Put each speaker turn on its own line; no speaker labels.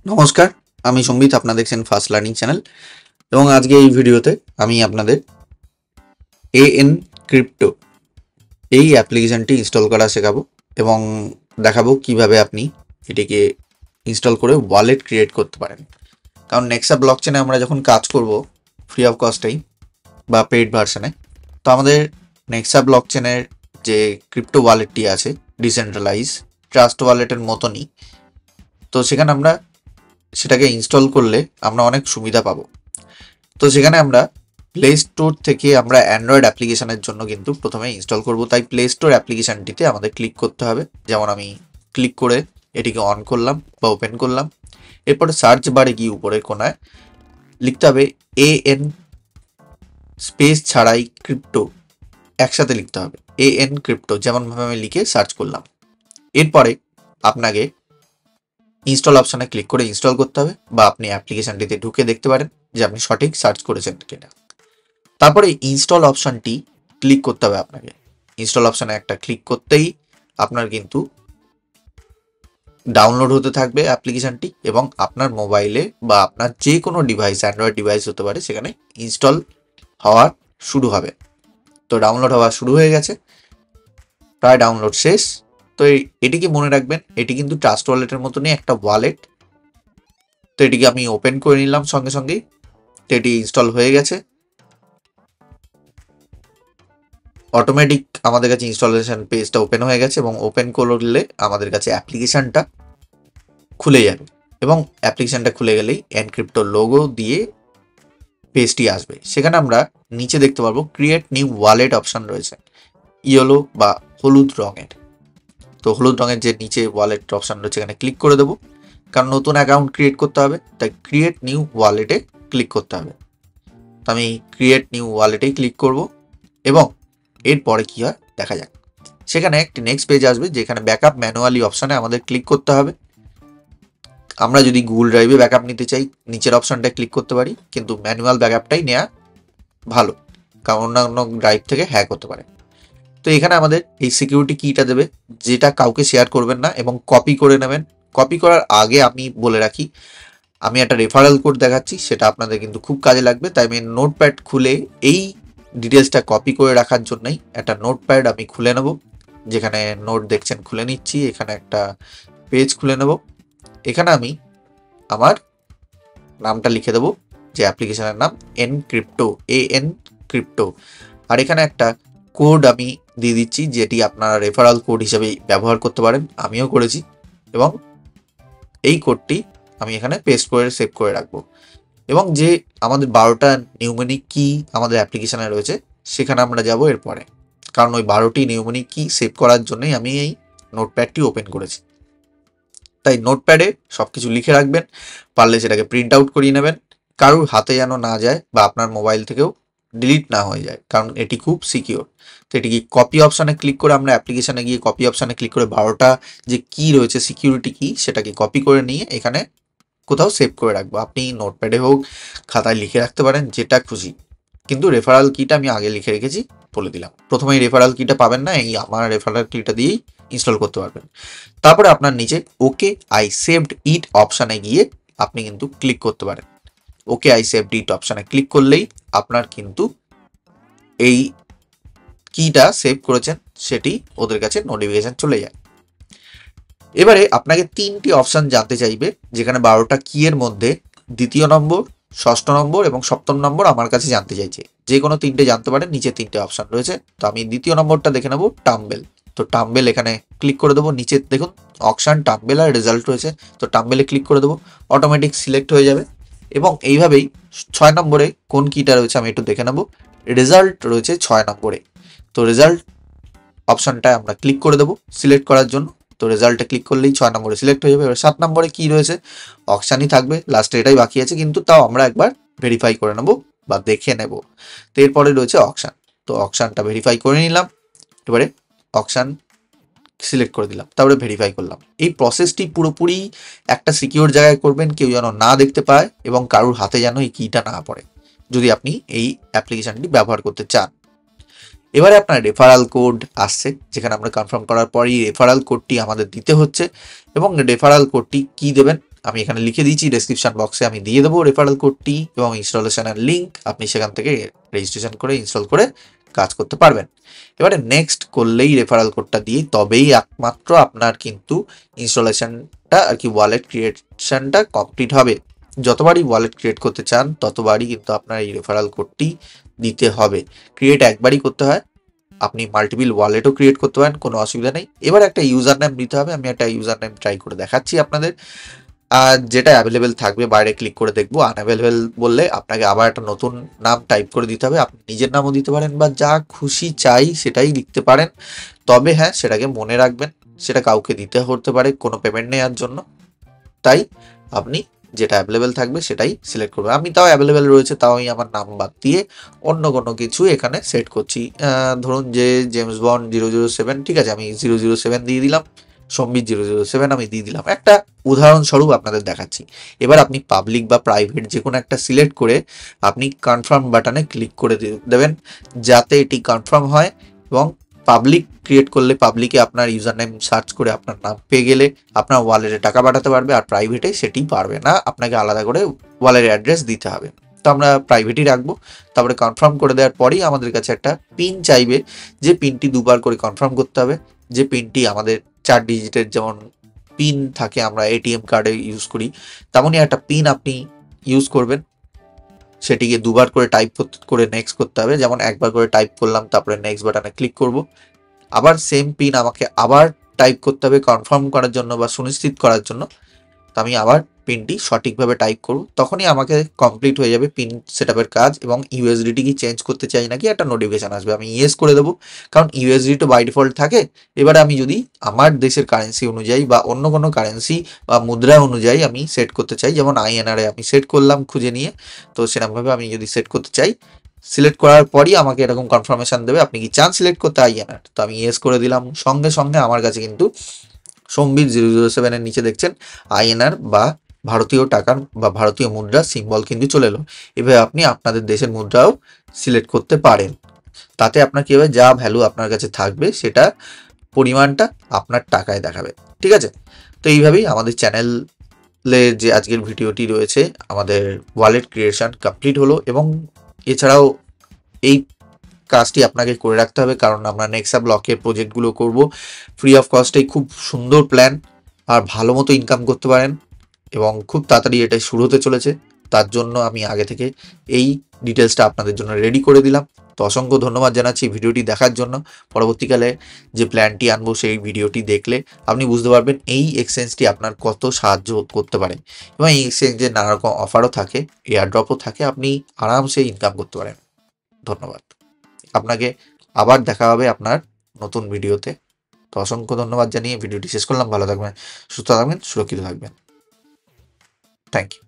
নমস্কার, আমি সম্বিত। আপনারা দেখছেন ফার্স্ট লার্নিং চ্যানেল এবং আজকে এই ভিডিওতে আমি আপনাদের এএন ক্রিপ্টো এই অ্যাপ্লিকেশনটি ইনস্টল করা শেখাবো এবং দেখাবো কিভাবে আপনি এটিকে ইনস্টল করে ওয়ালেট ক্রিয়েট করতে পারেন। কারণ নেক্সা ব্লকচেনে আমরা যখন কাজ করব ফ্রি অফ কস্টেই বা পেইড ভার্সনে, তো আমাদের নেক্সা ব্লকচেনের যে ক্রিপ্টো ওয়ালেটটি আছে ডিসেন্ট্রালাইজ ট্রাস্ট ওয়ালেটের মতনই, তো সেখানে আমরা সেটাকে ইনস্টল করলে আমরা অনেক সুবিধা পাবো। তো সেখানে আমরা প্লে স্টোর থেকে আমরা অ্যান্ড্রয়েড অ্যাপ্লিকেশনের জন্য কিন্তু প্রথমে ইনস্টল করব। তাই প্লে স্টোর অ্যাপ্লিকেশনটিতে আমাদের ক্লিক করতে হবে। যেমন আমি ক্লিক করে এটিকে অন করলাম বা ওপেন করলাম। এরপরে সার্চ বারে গিয়ে উপরের কোনায় লিখতে হবে এএন স্পেস ছাড়াই ক্রিপ্টো, একসাথে লিখতে হবে এএন ক্রিপ্টো, যেমনভাবে আমি লিখে সার্চ করলাম। এরপরে আপনাকে ইনস্টল অপশানে ক্লিক করে ইনস্টল করতে হবে, বা আপনি অ্যাপ্লিকেশনটিতে ঢুকে দেখতে পারেন যে আপনি সঠিক সার্চ করেছেন কিনা। তারপরে ইনস্টল অপশানটি ক্লিক করতে হবে আপনাকে। ইনস্টল অপশানে একটা ক্লিক করতেই আপনার কিন্তু ডাউনলোড হতে থাকবে অ্যাপ্লিকেশনটি এবং আপনার মোবাইলে বা আপনার যে কোনো ডিভাইস, অ্যান্ড্রয়েড ডিভাইস হতে পারে, সেখানে ইনস্টল হওয়া শুরু হবে। তো ডাউনলোড হওয়া শুরু হয়ে গেছে, প্রায় ডাউনলোড শেষ। তো এটিকে মনে রাখবেন, এটি কিন্তু ট্রাস্ট ওয়ালেটের মতনই একটা ওয়ালেট। তো এটিকে আমি ওপেন করে নিলাম সঙ্গে সঙ্গেই। তো এটি ইনস্টল হয়ে গেছে। অটোমেটিক আমাদের কাছে ইনস্টলেশন পেজটা ওপেন হয়ে গেছে এবং ওপেন করলে আমাদের কাছে অ্যাপ্লিকেশনটা খুলে যাবে এবং অ্যাপ্লিকেশনটা খুলে গেলেই এনক্রিপ্টো লোগো দিয়ে পেজটি আসবে। সেখানে আমরা নিচে দেখতে পারবো ক্রিয়েট নিউ ওয়ালেট অপশন রয়েছে, ইয়েলো বা হলুদ রঙের। তো হলুদ রঙের যে নিচে ওয়ালেট অপশন রয়েছে এখানে ক্লিক করে দেবো, কারণ নতুন অ্যাকাউন্ট ক্রিয়েট করতে হবে। তাই ক্রিয়েট নিউ ওয়ালেটে ক্লিক করতে হবে। তো আমি ক্রিয়েট নিউ ওয়ালেটেই ক্লিক করব এবং এরপরে কি হয় দেখা যাক। সেখানে একটি নেক্সট পেজ আসবে, যেখানে ব্যাকআপ ম্যানুয়ালি অপশানে আমাদের ক্লিক করতে হবে। আমরা যদি গুগল ড্রাইভে ব্যাকআপ নিতে চাই নিচের অপশানটায় ক্লিক করতে পারি, কিন্তু ম্যানুয়াল ব্যাকআপটাই নেওয়া ভালো, কারণ অন্যান্য ড্রাইভ থেকে হ্যাক হতে পারে। তো এখানে আমাদের এই সিকিউরিটি কিটা দেবে, যেটা কাউকে শেয়ার করবেন না এবং কপি করে নেবেন। কপি করার আগে আমি বলে রাখি, আমি একটা রেফারেল কোড দেখাচ্ছি, সেটা আপনাদের কিন্তু খুব কাজে লাগবে। তাই আমি নোটপ্যাড খুলে এই ডিটেলসটা কপি করে রাখার জন্যই একটা নোটপ্যাড আমি খুলে নেব। যেখানে নোট দেখছেন খুলে নিচ্ছি, এখানে একটা পেজ খুলে নেব। এখানে আমি আমার নামটা লিখে দেবো, যে অ্যাপ্লিকেশনের নাম এনক্রিপ্টো, এএন ক্রিপ্টো। আর এখানে একটা কোড আমি দিয়ে দিচ্ছি, যেটি আপনারা রেফারাল কোড হিসেবে ব্যবহার করতে পারেন, আমিও করেছি। এবং এই কোডটি আমি এখানে পেস্ট করে সেভ করে রাখবো। এবং যে আমাদের 12টা নিউমেরিক কি আমাদের অ্যাপ্লিকেশনে রয়েছে সেখানে আমরা যাব এরপরে, কারণ ওই 12টি নিউমেরিক কি সেভ করার জন্যই আমি এই নোটপ্যাডটি ওপেন করেছি। তাই নোটপ্যাডে সব কিছু লিখে রাখবেন, পারলে সেটাকে প্রিন্ট আউট করিয়ে নেবেন, কারোর হাতে যেন না যায় বা আপনার মোবাইল থেকেও ডিলিট না হয়ে যায়, কারণ এটি খুব সিকিওর। তো এটি কপি অপশানে ক্লিক করে আমরা অ্যাপ্লিকেশানে গিয়ে কপি অপশানে ক্লিক করে 12টা যে কি রয়েছে সিকিউরিটি কি, সেটাকে কপি করে নিয়ে এখানে কোথাও সেভ করে রাখবো। আপনি নোটপ্যাডে হোক, খাতায় লিখে রাখতে পারেন, যেটা খুশি। কিন্তু রেফারাল কিটা আমি আগে লিখে রেখেছি, বলে দিলাম। প্রথমেই রেফারাল কিটা পাবেন না, এই আমার রেফারাল কিটা দিয়েই ইনস্টল করতে পারবেন। তারপরে আপনার নিচে ওকে আই সেভড ইট অপশানে গিয়ে আপনি কিন্তু ক্লিক করতে পারেন। ওকে আই সেভড ইট অপশানে ক্লিক করলেই আপনার কিন্তু এই কিটা সেভ করেছেন সেটি ওদের কাছে নোটিফিকেশন চলে যায়। এবারে আপনাকে 3টি অপশান জানতে চাইবে, যেখানে 12টা কিয়ের মধ্যে দ্বিতীয় নম্বর, ষষ্ঠ নম্বর এবং সপ্তম নম্বর আমার কাছে জানতে চাইছে। যে কোনো 3টে জানতে পারেন, নিচে 3টে অপশান রয়েছে। তো আমি দ্বিতীয় নম্বরটা দেখে নেব, টাম্বেল। তো টাম্বেল এখানে ক্লিক করে দেবো। নিচে দেখুন অপশান টাম্বেল আর রেজাল্ট রয়েছে, তো টাম্বেলে ক্লিক করে দেবো, অটোমেটিক সিলেক্ট হয়ে যাবে। এবং এইভাবেই 6 নম্বরে কোন কিটা রয়েছে আমি একটু দেখে নেব। রেজাল্ট রয়েছে 6 নম্বরে, তো রেজাল্ট অপশানটায় আমরা ক্লিক করে দেবো সিলেক্ট করার জন্য। তো রেজাল্টে ক্লিক করলেই 6 নম্বরে সিলেক্ট হয়ে যাবে। এবার 7 নম্বরে কি রয়েছে, অপশানই থাকবে, লাস্টে এটাই বাকি আছে, কিন্তু তাও আমরা একবার ভেরিফাই করে নেব বা দেখে নেব। তো এরপরে রয়েছে অপশান, তো অপশানটা ভেরিফাই করে নিলাম। এবারে অপশান সিলেক্ট করে দিলাম, তারপরে ভেরিফাই করলাম। এই প্রসেসটি পুরোপুরি একটা সিকিউর জায়গায় করবেন, কেউ যেন না দেখতে পায় এবং কারুর হাতে যেন এই কিটা না পড়ে, যদি আপনি এই অ্যাপ্লিকেশনটি ব্যবহার করতে চান। এবারে আপনার রেফারাল কোড আসছে, যেখানে আমরা কনফার্ম করার পরই রেফারাল কোডটি আমাদের দিতে হচ্ছে। এবং রেফারাল কোডটি কি দেবেন, আমি এখানে লিখে দিয়েছি, ডেসক্রিপশন বক্সে আমি দিয়ে দেবো রেফারেল কোডটি এবং ইনস্টলেশনের লিঙ্ক। আপনি সেখান থেকে রেজিস্ট্রেশন করে ইনস্টল করে কাজ করতে পারবেন। এবারে নেক্সট করলেই রেফারেল কোডটা দিয়ে তবেই একমাত্র আপনার কিন্তু ইনস্টলেশনটা আর কি ওয়ালেট ক্রিয়েশনটা কমপ্লিট হবে। যতবারই ওয়ালেট ক্রিয়েট করতে চান ততবারই কিন্তু আপনার এই রেফারেল কোডটি দিতে হবে। ক্রিয়েট একবারই করতে হয়, আপনি মাল্টিপল ওয়ালেটও ক্রিয়েট করতে পারেন, কোনো অসুবিধা নেই। এবার একটা ইউজার নেম দিতে হবে, আমি একটা ইউজার নেম ট্রাই করে দেখাচ্ছি আপনাদের। আর যেটা অ্যাভেলেবেল থাকবে বাইরে ক্লিক করে দেখবো, আনঅ্যাভেলেবেল বললে আপনাকে আবার একটা নতুন নাম টাইপ করে দিতে হবে। আপনি নিজের নামও দিতে পারেন বা যা খুশি চাই সেটাই লিখতে পারেন, তবে হ্যাঁ সেটাকে মনে রাখবেন সেটা কাউকে দিতে হতে পারে কোনো পেমেন্ট নেওয়ার জন্য। তাই আপনি যেটা অ্যাভেলেবেল থাকবে সেটাই সিলেক্ট করবেন। আমি তাও অ্যাভেলেবেল রয়েছে, তাও আমি আমার নাম বাদ দিয়ে অন্য কোনো কিছু এখানে সেট করছি। ধরুন যে জেমস বন্ড 007, ঠিক আছে, আমি 007 দিয়ে দিলাম, সম্বিত 007 আমি দিয়ে দিলাম। একটা উদাহরণস্বরূপ আপনাদের দেখাচ্ছি। এবার আপনি পাবলিক বা প্রাইভেট যে কোনো একটা সিলেক্ট করে আপনি কনফার্ম বাটনে ক্লিক করে দেবেন, যাতে এটি কনফার্ম হয়। এবং পাবলিক ক্রিয়েট করলে পাবলিকে আপনার ইউজার নেম সার্চ করে আপনার নাম পেয়ে গেলে আপনার ওয়ালেটে টাকা পাঠাতে পারবে, আর প্রাইভেটে সেটি পারবে না, আপনাকে আলাদা করে ওয়ালেটের অ্যাড্রেস দিতে হবে। তো আমরা প্রাইভেটই রাখবো। তারপরে কনফার্ম করে দেওয়ার পরেই আমাদের কাছে একটা পিন চাইবে, যে পিনটি দুবার করে কনফার্ম করতে হবে। যে পিনটি আমাদের 4 ডিজিটের যেমন পিন থাকে আমরা এটিএম কার্ডে ইউজ করি, তেমনই একটা পিন আপনি ইউজ করবেন। সেটিকে দুবার করে টাইপ করে নেক্সট করতে হবে। যেমন একবার করে টাইপ করলাম, তারপরে নেক্সট বাটনে ক্লিক করব। আবার সেম পিন আমাকে আবার টাইপ করতে হবে কনফার্ম করার জন্য বা সুনিশ্চিত করার জন্য। তো আমি আবার পিনটি সঠিকভাবে টাইপ করব, তখনই আমাকে কমপ্লিট হয়ে যাবে পিন সেটআপের কাজ। এবং ইউএসডিটি কি চেঞ্জ করতে চাই নাকি একটা নোটিফিকেশন আসবে, আমি ইয়েস করে দেবো, কারণ ইউএসডি তো বাই ডিফল্ট থাকে। এবারে আমি যদি আমার দেশের কারেন্সি অনুযায়ী বা অন্য কোনো কারেন্সি বা মুদ্রা অনুযায়ী আমি সেট করতে চাই, যেমন আইএনআরে আমি সেট করলাম খুঁজে নিয়ে, তো সেরকমভাবে আমি যদি সেট করতে চাই, সিলেক্ট করার পরই আমাকে এরকম কনফার্মেশন দেবে আপনি কি চান সিলেক্ট করতে আইএনআর। তো আমি ইয়েস করে দিলাম, সঙ্গে সঙ্গে আমার কাছে কিন্তু সম্বিত 007 এর নিচে দেখছেন আইএনআর বা ভারতীয় টাকার বা ভারতীয় মুদ্রার সিম্বল কিন্তু চলে এলো। এভাবে আপনি আপনাদের দেশের মুদ্রাও সিলেক্ট করতে পারেন। তাতে আপনার কি হবে, যা ভ্যালু আপনার কাছে থাকবে সেটা পরিমাণটা আপনার টাকায় দেখাবে। ঠিক আছে, তো এইভাবেই আমাদের চ্যানেলে যে আজকের ভিডিওটি রয়েছে, আমাদের ওয়ালেট ক্রিয়েশন কমপ্লিট হলো। এবং এছাড়াও এই কাজটি আপনাকে করে রাখতে হবে, কারণ আমরা নেক্সা ব্লকের প্রজেক্টগুলো করব ফ্রি অফ কস্টেই। খুব সুন্দর প্ল্যান, আর ভালো মতো ইনকাম করতে পারেন এবং খুব তাড়াতাড়ি এটা শুরু হতে চলেছে। তার জন্য আমি আগে থেকে এই ডিটেলসটা আপনাদের জন্য রেডি করে দিলাম। তো অসংখ্য ধন্যবাদ জানাচ্ছি ভিডিওটি দেখার জন্য। পরবর্তীকালে যে প্ল্যানটি আনবো সেই ভিডিওটি দেখলে আপনি বুঝতে পারবেন এই এক্সচেঞ্জটি আপনার কত সাহায্য করতে পারে। এবং এই এক্সচেঞ্জের নানা রকম অফারও থাকে, এয়ারড্রপও থাকে, আপনি আরামসে ইনকাম করতে পারেন। ধন্যবাদ আপনাকে, আবার দেখা হবে আপনার নতুন ভিডিওতে। তো অসংখ্য ধন্যবাদ জানিয়ে ভিডিওটি শেষ করলাম। ভালো থাকবেন, সুস্থ থাকবেন, সুরক্ষিত থাকবেন। Thank you.